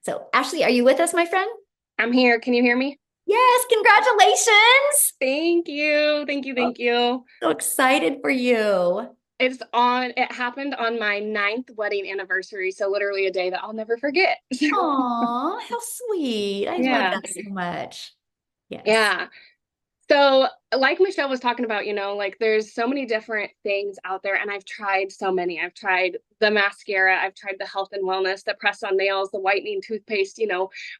So, Ashley, are you with us, my friend? I'm here. Can you hear me? Yes, congratulations. Thank you. Thank you. Oh, Thank you. so excited for you. It happened on my ninth wedding anniversary. So literally a day that I'll never forget. Aw, how sweet. I love Yeah. that so much. Yes. Yeah. So like Michelle was talking about, like there's so many different things out there and I've tried so many. I've tried the mascara, I've tried the health and wellness, the press on nails, the whitening toothpaste,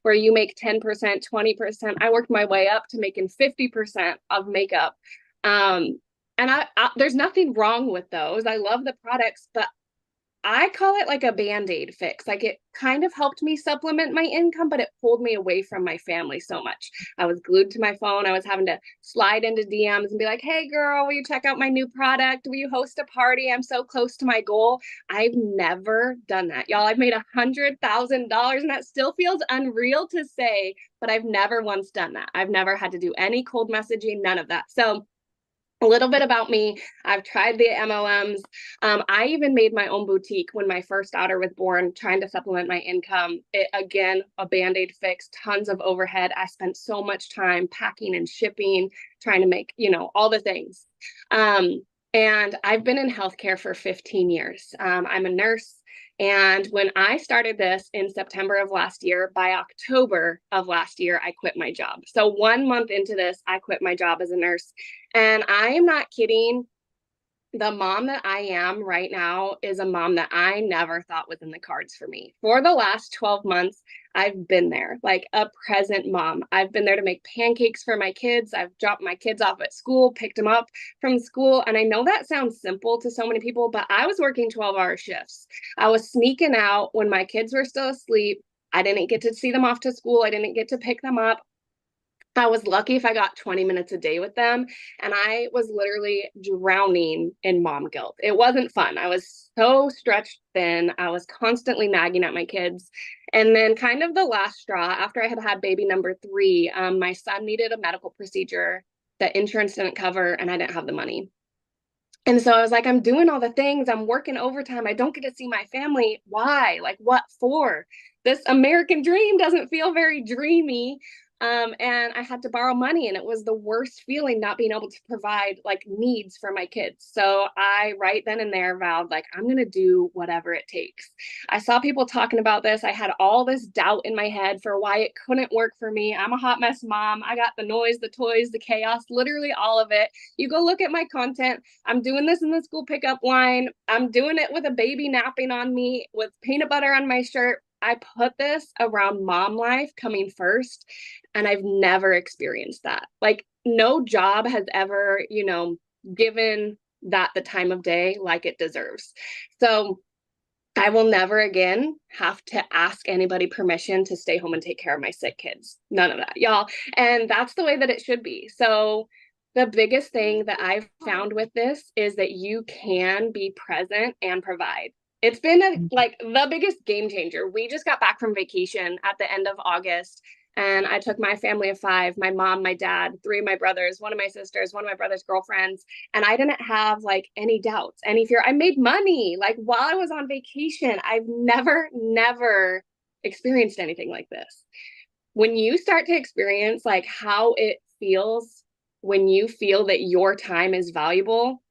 where you make 10%, 20%. I worked my way up to making 50% of makeup. Um, and there's nothing wrong with those. I love the products, but I call it like a band-aid fix. Like it kind of helped me supplement my income, but it pulled me away from my family so much. I was glued to my phone. I was having to slide into DMs and be like, hey girl, will you check out my new product? Will you host a party? I'm so close to my goal. I've never done that. Y'all, I've made $100,000 and that still feels unreal to say, but I've never once done that. I've never had to do any cold messaging, none of that. So a little bit about me. I've tried the MLMs. I even made my own boutique when my first daughter was born, trying to supplement my income. Again, a band-aid fix, tons of overhead. I spent so much time packing and shipping, trying to make, all the things. Um, and I've been in healthcare for 15 years. I'm a nurse. And when I started this in September of last year, by October of last year, I quit my job. So 1 month into this, I quit my job as a nurse. And I am not kidding. The mom that I am right now is a mom that I never thought was in the cards for me. For the last 12 months, I've been there like a present mom. I've been there to make pancakes for my kids. I've dropped my kids off at school, picked them up from school. And I know that sounds simple to so many people, but I was working 12-hour shifts. I was sneaking out when my kids were still asleep. I didn't get to see them off to school. I didn't get to pick them up. I was lucky if I got 20 minutes a day with them. And I was literally drowning in mom guilt. It wasn't fun. I was so stretched thin. I was constantly nagging at my kids. And then, kind of the last straw, after I had had baby number three, my son needed a medical procedure that insurance didn't cover, and I didn't have the money. And so I was like, I'm doing all the things. I'm working overtime. I don't get to see my family. Why? Like, what for? This American dream doesn't feel very dreamy. And I had to borrow money, and it was the worst feeling not being able to provide like needs for my kids. So I, right then and there, vowed, like, I'm going to do whatever it takes. I saw people talking about this. I had all this doubt in my head for why it couldn't work for me. I'm a hot mess mom. I got the noise, the toys, the chaos, literally all of it. You go look at my content. I'm doing this in the school pickup line. I'm doing it with a baby napping on me, with peanut butter on my shirt. I put this around mom life coming first, and I've never experienced that. Like, no job has ever, given that the time of day like it deserves. So I will never again have to ask anybody permission to stay home and take care of my sick kids. None of that, y'all. And that's the way that it should be. So the biggest thing that I've found with this is that you can be present and provide. It's been like the biggest game changer. We just got back from vacation at the end of August, and I took my family of five, my mom, my dad, three of my brothers, one of my sisters, one of my brother's girlfriends, and I didn't have like any doubts, any fear. I made money like while I was on vacation. I've never experienced anything like this. When you start to experience like how it feels when you feel that your time is valuable,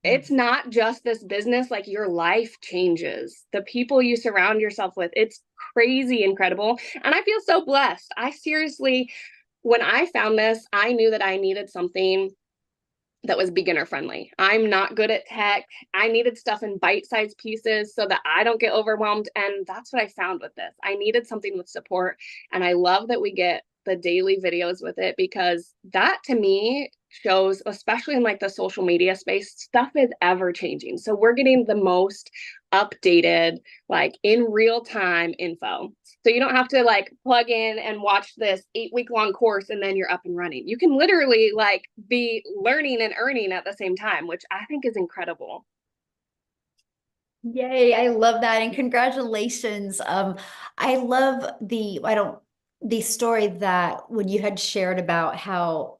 it's not just this business, like your life changes. The people you surround yourself with, it's crazy incredible. And I feel so blessed. I seriously, when I found this, I knew that I needed something that was beginner friendly. I'm not good at tech. I needed stuff in bite-sized pieces so that I don't get overwhelmed. And that's what I found with this. I needed something with support. And I love that we get the daily videos with it, because that to me shows, especially in like the social media space, stuff is ever changing. So we're getting the most updated, like in real time info. So you don't have to like plug in and watch this 8-week long course and then you're up and running. You can literally like be learning and earning at the same time, which I think is incredible. Yay, I love that. And congratulations. I love the story that when you had shared about how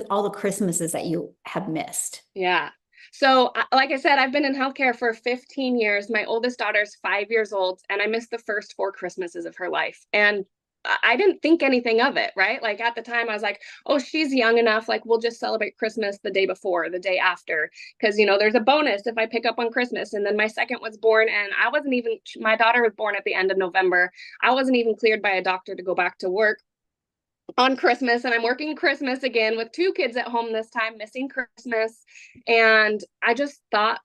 all the Christmases that you have missed. Yeah. So, like I said, I've been in healthcare for 15 years. My oldest daughter's 5 years old, and I missed the first four Christmases of her life. And I didn't think anything of it, right? Like at the time, I was like, oh, she's young enough. Like, we'll just celebrate Christmas the day before, the day after. Because, there's a bonus if I pick up on Christmas. And then my second was born, and I wasn't even, my daughter was born at the end of November. I wasn't even cleared by a doctor to go back to work on Christmas, and I'm working Christmas again with two kids at home this time, missing Christmas. And I just thought,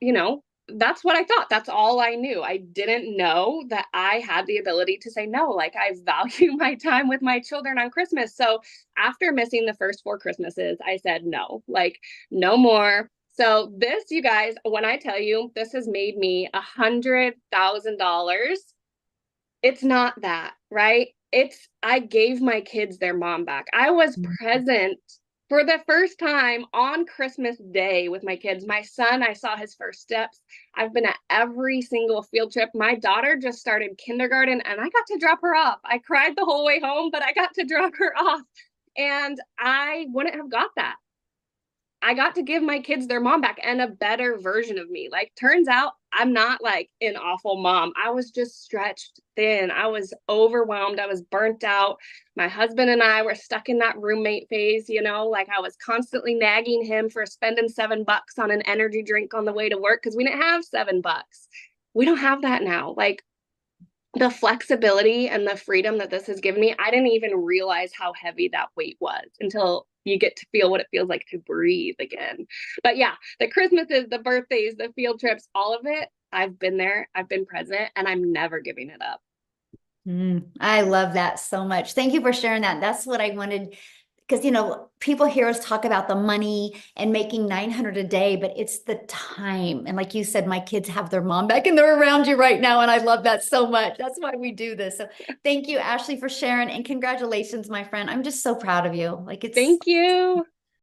that's what I thought. That's all I knew. I didn't know that I had the ability to say no. Like, I value my time with my children on Christmas. So after missing the first four Christmases, I said no, like, no more. So this, you guys, when I tell you this has made me $100,000, it's not that, right? It's I gave my kids their mom back. I was present for the first time on Christmas Day with my kids. My son, I saw his first steps. I've been at every single field trip. My daughter just started kindergarten, and I got to drop her off. I cried the whole way home, but I got to drop her off. And I wouldn't have got that. I got to give my kids their mom back and a better version of me. Like, turns out I'm not like an awful mom. I was just stretched thin. I was overwhelmed. I was burnt out. My husband and I were stuck in that roommate phase, like I was constantly nagging him for spending $7 on an energy drink on the way to work because we didn't have $7. We don't have that now. Like, the flexibility and the freedom that this has given me, I didn't even realize how heavy that weight was until you get to feel what it feels like to breathe again. But yeah, the Christmases, the birthdays, the field trips, all of it, I've been there, I've been present, and I'm never giving it up. I love that so much. Thank you for sharing that. That's what I wanted, because people hear us talk about the money and making 900 a day, but it's the time. And like you said, my kids have their mom back and they're around you right now. And I love that so much. That's why we do this. So thank you, Ashley, for sharing, and congratulations, my friend. I'm just so proud of you. Like, it's Thank you.